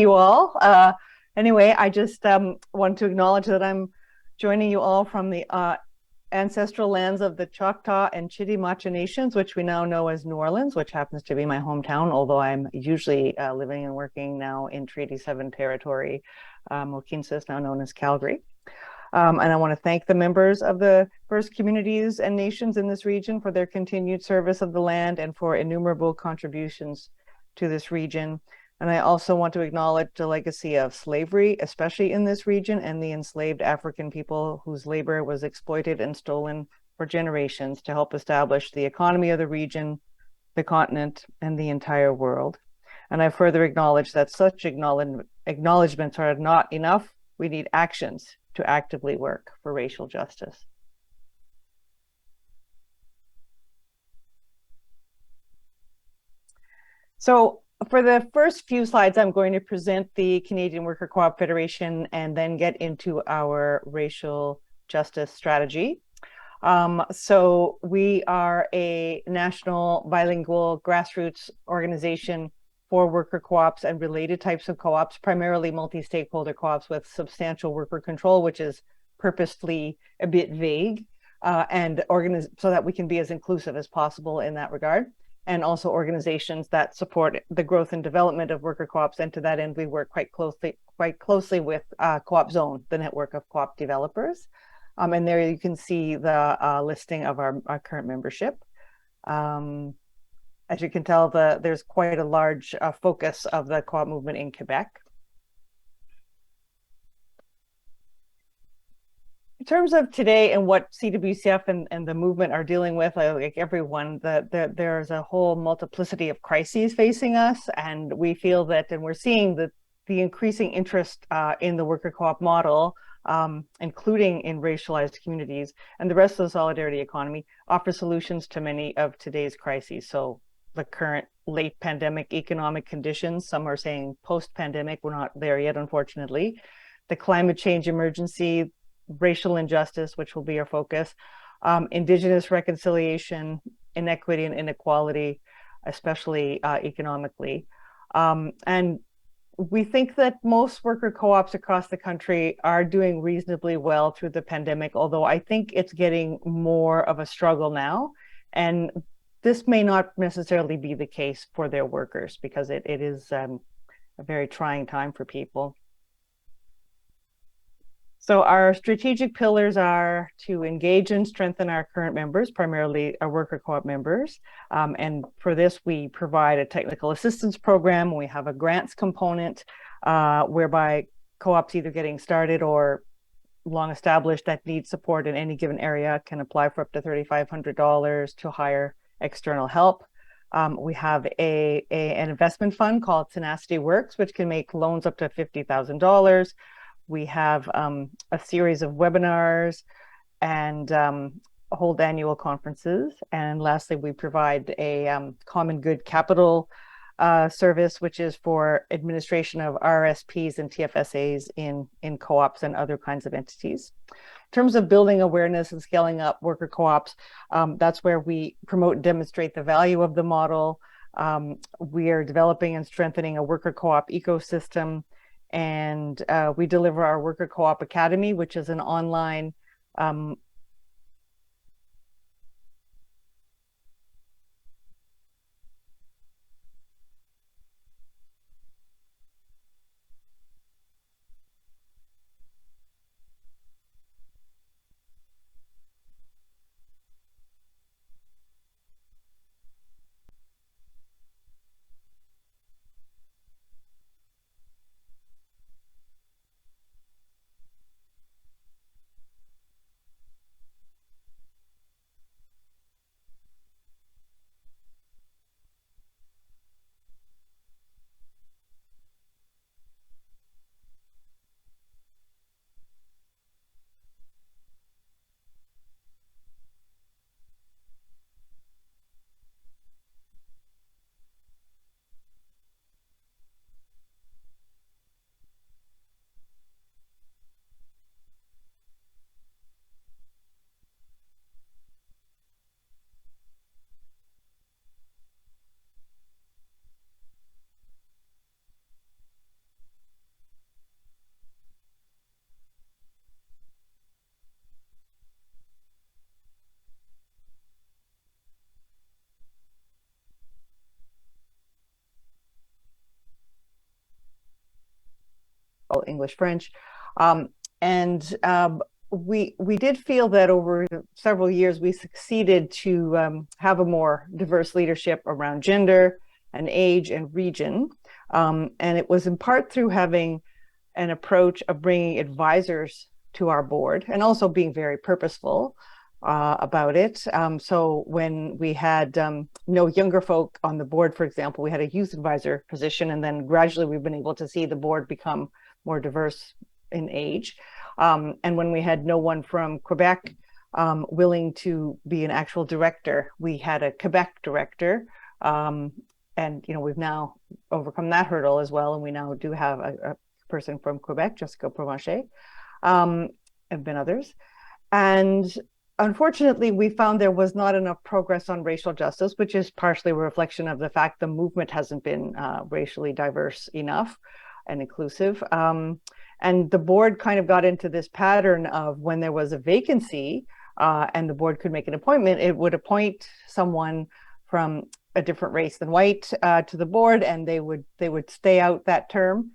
you all. Anyway, I just want to acknowledge that I'm joining you all from the ancestral lands of the Choctaw and Chitimacha nations, which we now know as New Orleans, which happens to be my hometown, although I'm usually living and working now in Treaty 7 territory, Mohkinstsis, now known as Calgary. And I want to thank the members of the First communities and nations in this region for their continued service of the land and for innumerable contributions to this region. And I also want to acknowledge the legacy of slavery, especially in this region, and the enslaved African people whose labor was exploited and stolen for generations to help establish the economy of the region, the continent, and the entire world. And I further acknowledge that such acknowledgements are not enough. We need actions to actively work for racial justice. So for the first few slides, I'm going to present the Canadian Worker Co-op Federation and then get into our racial justice strategy. So we are a national bilingual grassroots organization for worker co-ops and related types of co-ops, primarily multi-stakeholder co-ops with substantial worker control, which is purposefully a bit vague, and so that we can be as inclusive as possible in that regard. And also organizations that support the growth and development of worker co-ops. And to that end, we work quite closely with Co-op Zone, the network of co-op developers. And there you can see the listing of our current membership. As you can tell, there's quite a large focus of the co-op movement in Quebec. In terms of today and what CWCF and the movement are dealing with, like everyone, there's a whole multiplicity of crises facing us, and we feel that, and we're seeing that the increasing interest in the worker co-op model, including in racialized communities, and the rest of the solidarity economy offer solutions to many of today's crises. So the current late pandemic economic conditions, some are saying post-pandemic, we're not there yet, unfortunately. The climate change emergency, racial injustice, which will be our focus, Indigenous reconciliation, inequity and inequality, especially economically. And we think that most worker co-ops across the country are doing reasonably well through the pandemic, although I think it's getting more of a struggle now. And this may not necessarily be the case for their workers, because it is a very trying time for people. So our strategic pillars are to engage and strengthen our current members, primarily our worker co-op members. And for this, we provide a technical assistance program. We have a grants component whereby co-ops either getting started or long established that need support in any given area can apply for up to $3,500 to hire external help. We have an investment fund called Tenacity Works, which can make loans up to $50,000. We have a series of webinars and hold annual conferences. And lastly, we provide a common good capital service, which is for administration of RSPs and TFSAs in co-ops and other kinds of entities. In terms of building awareness and scaling up worker co-ops, that's where we promote and demonstrate the value of the model. We are developing and strengthening a worker co-op ecosystem. And we deliver our Worker Co-op Academy, which is an online English, French. We did feel that over several years, we succeeded to have a more diverse leadership around gender and age and region. And it was in part through having an approach of bringing advisors to our board and also being very purposeful about it. So when we had no younger folk on the board, for example, we had a youth advisor position, and then gradually we've been able to see the board become more diverse in age. And when we had no one from Quebec willing to be an actual director, we had a Quebec director. And we've now overcome that hurdle as well, and we now do have a person from Quebec, Jessica Provencher, and been others. And unfortunately, we found there was not enough progress on racial justice, which is partially a reflection of the fact the movement hasn't been racially diverse enough and inclusive. And the board kind of got into this pattern of when there was a vacancy and the board could make an appointment, it would appoint someone from a different race than white to the board, and they would stay out that term,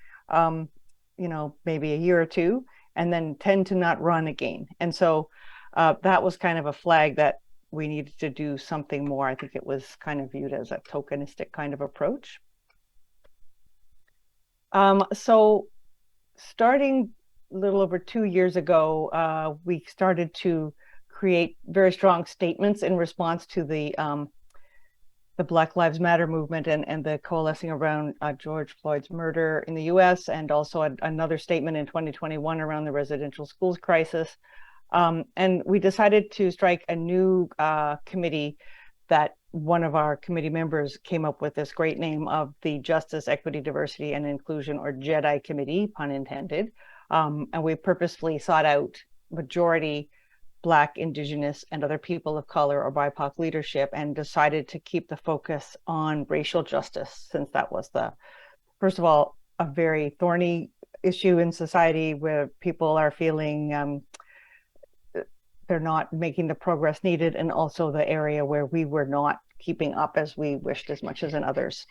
maybe a year or two, and then tend to not run again. And so that was kind of a flag that we needed to do something more. I think it was kind of viewed as a tokenistic kind of approach. So starting a little over 2 years ago, we started to create very strong statements in response to the Black Lives Matter movement and the coalescing around George Floyd's murder in the US, and also another statement in 2021 around the residential schools crisis. And we decided to strike a new committee that one of our committee members came up with this great name of the Justice, Equity, Diversity, and Inclusion, or JEDI committee, pun intended. And we purposefully sought out majority Black, Indigenous, and other people of color or BIPOC leadership, and decided to keep the focus on racial justice, since that was first of all, a very thorny issue in society where people are feeling they're not making the progress needed, and also the area where we were not keeping up as we wished as much as in others.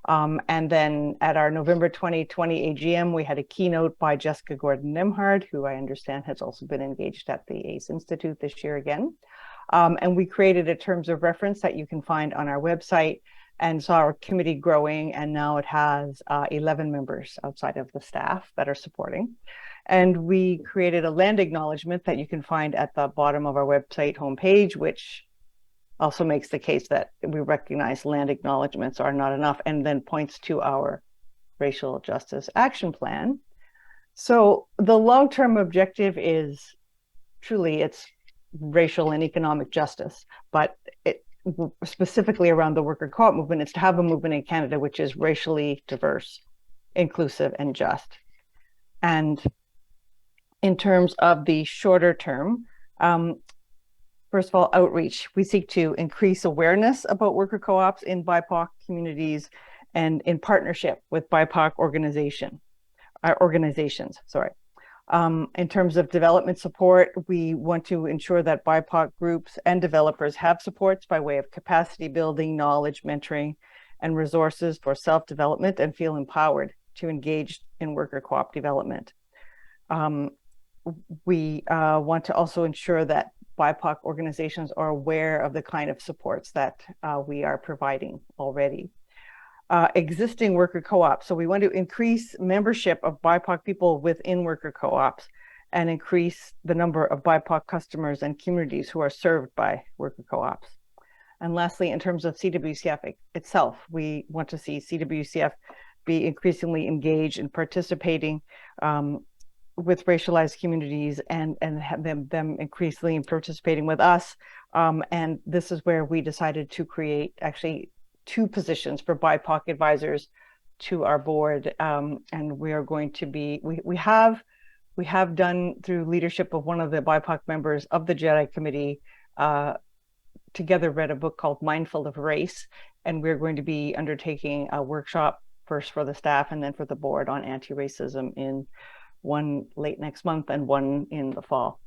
And then at our November 2020 AGM, we had a keynote by Jessica Gordon-Nemhard, who I understand has also been engaged at the ACE Institute this year again. And we created a terms of reference that you can find on our website, and saw our committee growing, and now it has 11 members outside of the staff that are supporting. And we created a land acknowledgement that you can find at the bottom of our website homepage, which also makes the case that we recognize land acknowledgements are not enough, and then points to our racial justice action plan. So the long-term objective is truly, it's racial and economic justice, but specifically around the worker co-op movement, it's to have a movement in Canada which is racially diverse, inclusive, and just. And in terms of the shorter term, first of all, outreach. We seek to increase awareness about worker co-ops in BIPOC communities and in partnership with BIPOC organizations. In terms of development support, we want to ensure that BIPOC groups and developers have supports by way of capacity building, knowledge, mentoring, and resources for self-development, and feel empowered to engage in worker co-op development. We want to also ensure that BIPOC organizations are aware of the kind of supports that we are providing already. Existing worker co-ops. So we want to increase membership of BIPOC people within worker co-ops, and increase the number of BIPOC customers and communities who are served by worker co-ops. And lastly, in terms of CWCF itself, we want to see CWCF be increasingly engaged in participating with racialized communities, and have them increasingly participating with us. And this is where we decided to create actually 2 positions for BIPOC advisors to our board. And we are going to be, we have done, through leadership of one of the BIPOC members of the JEDI committee, together read a book called Mindful of Race. And we're going to be undertaking a workshop first for the staff and then for the board on anti-racism, in one late next month and one in the fall.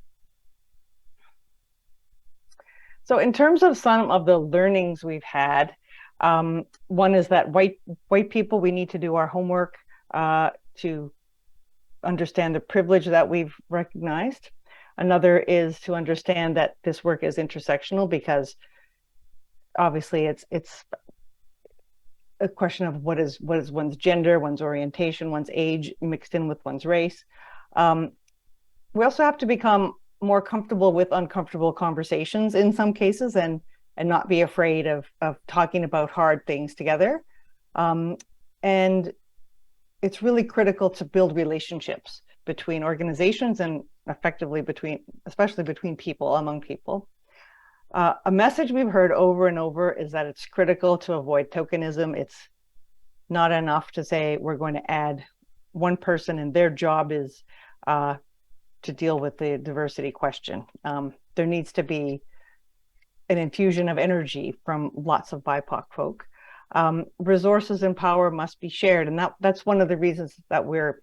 So in terms of some of the learnings we've had, one is that white people, we need to do our homework to understand the privilege that we've recognized. Another is to understand that this work is intersectional, because obviously it's a question of what is one's gender, one's orientation, one's age mixed in with one's race. We also have to become more comfortable with uncomfortable conversations in some cases, and not be afraid of talking about hard things together. And it's really critical to build relationships between organizations and effectively especially between people, among people. A message we've heard over and over is that it's critical to avoid tokenism. It's not enough to say we're going to add one person and their job is to deal with the diversity question. There needs to be an infusion of energy from lots of BIPOC folk. Resources and power must be shared, and that's one of the reasons that we're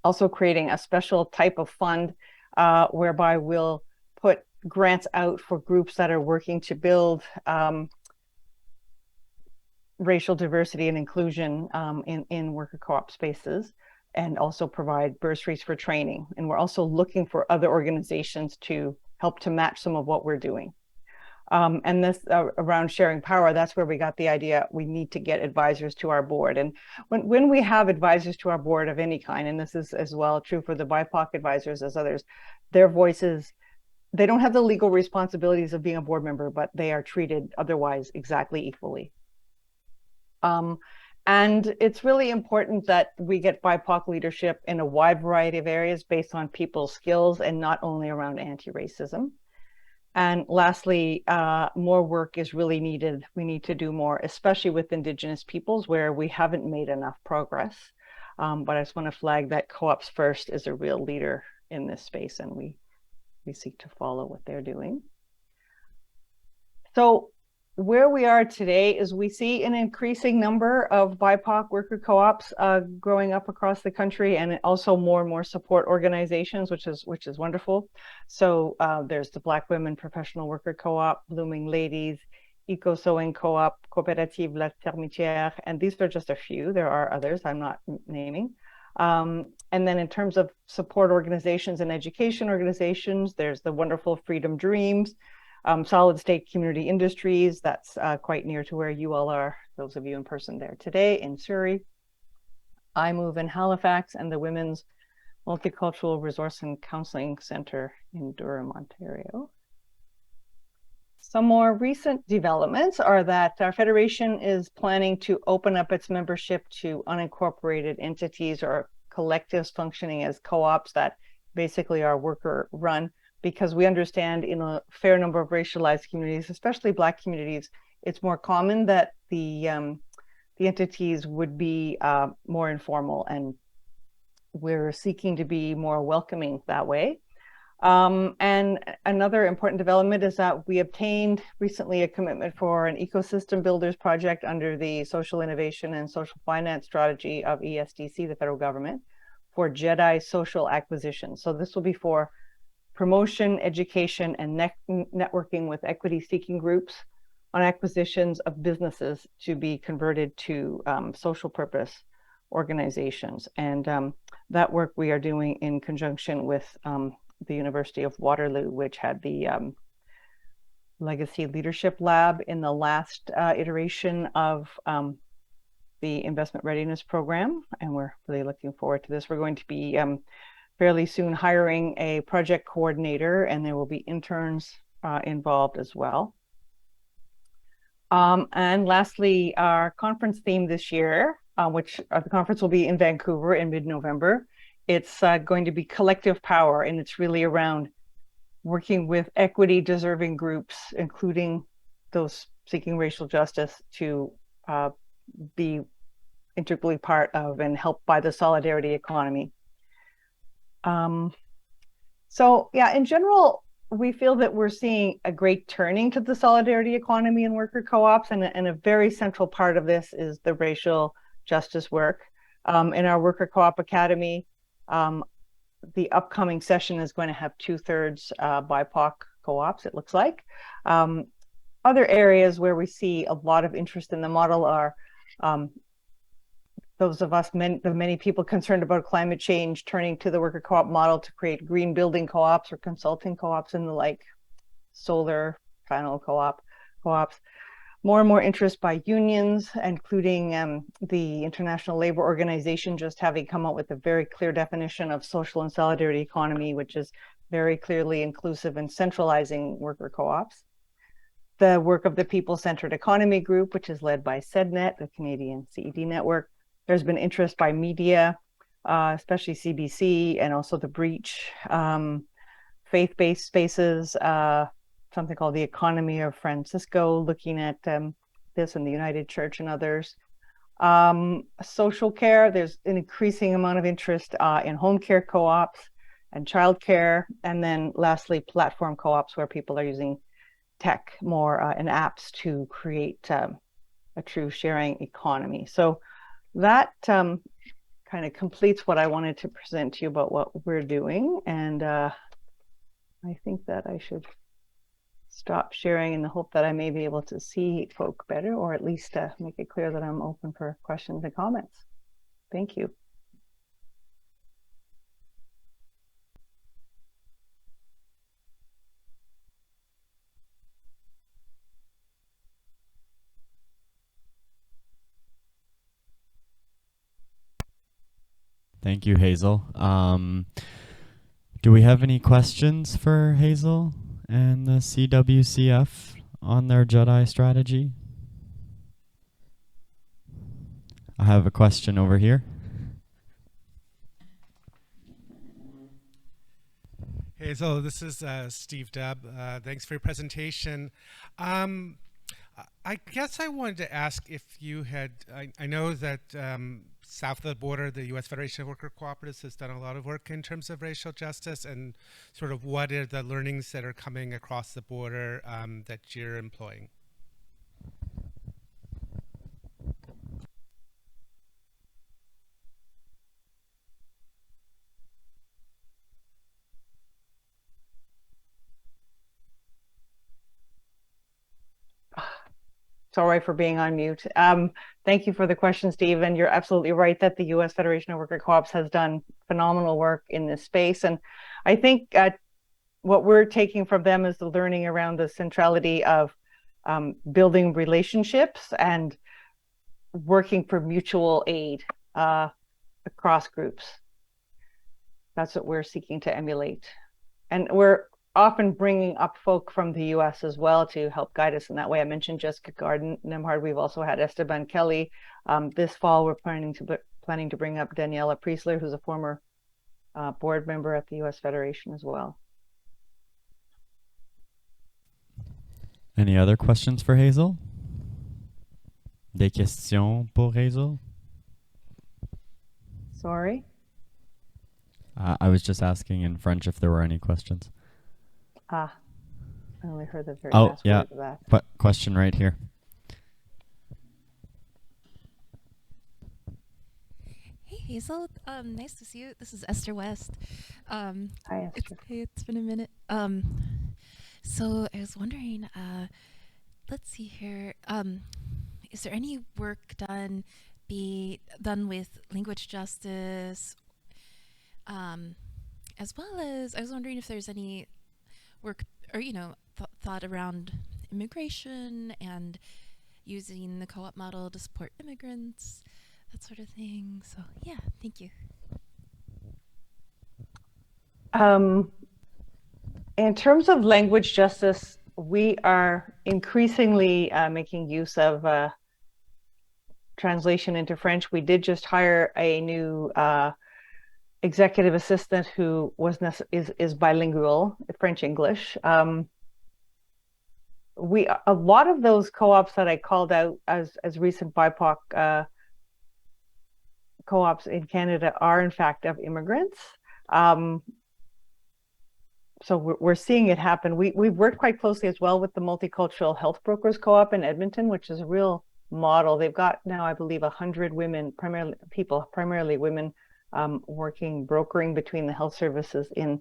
also creating a special type of fund whereby we'll put grants out for groups that are working to build racial diversity and inclusion in worker co-op spaces, and also provide bursaries for training. And we're also looking for other organizations to help to match some of what we're doing. And this around sharing power, that's where we got the idea we need to get advisors to our board. And when we have advisors to our board of any kind, and this is as well true for the BIPOC advisors as others, their voices, they don't have the legal responsibilities of being a board member, but they are treated otherwise exactly equally. And it's really important that we get BIPOC leadership in a wide variety of areas based on people's skills and not only around anti-racism. And lastly, more work is really needed. We need to do more, especially with Indigenous peoples where we haven't made enough progress. But I just want to flag that Co-ops First is a real leader in this space, and we seek to follow what they're doing. So where we are today is we see an increasing number of BIPOC worker co-ops growing up across the country, and also more and more support organizations, which is wonderful. So there's the Black Women Professional Worker Co-op, Blooming Ladies, Eco Sewing Co-op, Coopérative La Termitière, and these are just a few. There are others I'm not naming. And then in terms of support organizations and education organizations, there's the wonderful Freedom Dreams, Solid State Community Industries, that's quite near to where you all are, those of you in person there today in Surrey, iMove in Halifax, and the Women's Multicultural Resource and Counseling Center in Durham, Ontario. Some more recent developments are that our Federation is planning to open up its membership to unincorporated entities or collectives functioning as co-ops that basically are worker run, because we understand in a fair number of racialized communities, especially Black communities, it's more common that the entities would be more informal, and we're seeking to be more welcoming that way. And another important development is that we obtained recently a commitment for an ecosystem builders project under the Social Innovation and Social Finance Strategy of ESDC, the federal government, for JEDI social acquisition. So this will be for promotion, education, and networking with equity-seeking groups on acquisitions of businesses to be converted to social purpose organizations. And that work we are doing in conjunction with the University of Waterloo, which had the Legacy Leadership Lab in the last iteration of the Investment Readiness Program. And we're really looking forward to this. We're going to be fairly soon hiring a project coordinator, and there will be interns involved as well. And lastly, our conference theme this year, which the conference will be in Vancouver in mid-November, it's going to be collective power, and it's really around working with equity deserving groups, including those seeking racial justice, to be integrally part of and help by the solidarity economy. So yeah, in general, we feel that we're seeing a great turning to the solidarity economy and worker co-ops, and a very central part of this is the racial justice work. In our Worker Co-op Academy, the upcoming session is going to have 2/3 BIPOC co-ops, it looks like. Other areas where we see a lot of interest in the model are those of us, the many people concerned about climate change, turning to the worker co-op model to create green building co-ops or consulting co-ops and the like, solar panel co-ops. More and more interest by unions, including the International Labor Organization, just having come up with a very clear definition of social and solidarity economy, which is very clearly inclusive and centralizing worker co-ops. The work of the People-Centered Economy Group, which is led by CEDNet, the Canadian CED network. There's been interest by media, especially CBC, and also The Breach, faith-based spaces, something called the Economy of Francisco, looking at this in the United Church and others. Social care, there's an increasing amount of interest in home care co-ops and childcare. And then lastly, platform co-ops where people are using tech more and apps to create a true sharing economy. So that kind of completes what I wanted to present to you about what we're doing. And I think that I should stop sharing in the hope that I may be able to see folk better, or at least make it clear that I'm open for questions and comments. Thank you. Thank you, Hazel. Do we have any questions for Hazel and the CWCF on their JEDI strategy? I have a question over here. Hazel, this is Steve Deb. Thanks for your presentation. I guess I wanted to ask if you had, I know that south of the border, the U.S. Federation of Worker Cooperatives has done a lot of work in terms of racial justice, and sort of what are the learnings that are coming across the border that you're employing? Sorry for being on mute. Thank you for the question, Steve. And you're absolutely right that the U.S. Federation of Worker Co-ops has done phenomenal work in this space. And I think what we're taking from them is the learning around the centrality of building relationships and working for mutual aid across groups. That's what we're seeking to emulate. And we're often bringing up folk from the US as well to help guide us in that way. I mentioned Jessica Garden-Nemhard. We've also had Esteban Kelly. This fall, we're planning to bring up Daniela Priestler, who's a former board member at the US Federation as well. Any other questions for Hazel? Des questions pour Hazel? Sorry? I was just asking in French if there were any questions. I only heard the very last word of that. But question right here. Hey Hazel, nice to see you. This is Esther West. Hi, Esther. It's been a minute. So I was wondering, let's see here. Is there any work done with language justice? As well as, I was wondering if there's any work or, thought around immigration and using the co-op model to support immigrants, that sort of thing. So yeah, thank you. In terms of language justice, we are increasingly making use of translation into French. We did just hire a new executive assistant who is bilingual, French English. A lot of those co-ops that I called out as recent BIPOC co-ops in Canada are in fact of immigrants. So we're seeing it happen. We've worked quite closely as well with the Multicultural Health Brokers Co-op in Edmonton, which is a real model. They've got now, I believe, 100 women, primarily women, brokering between the health services in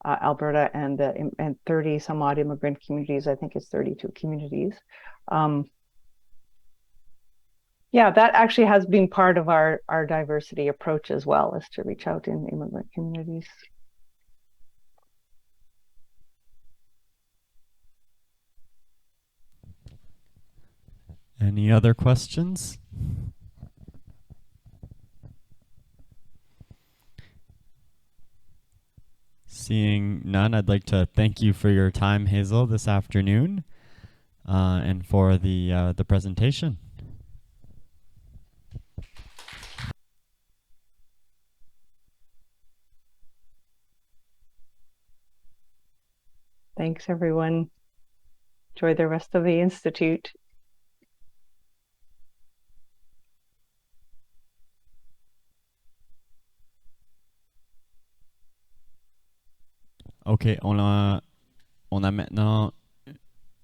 Alberta and 30 some odd immigrant communities. I think it's 32 communities. Yeah, that actually has been part of our diversity approach as well, is to reach out in immigrant communities. Any other questions? Seeing none, I'd like to thank you for your time, Hazel, this afternoon, and for the presentation. Thanks, everyone. Enjoy the rest of the Institute. Ok, on a maintenant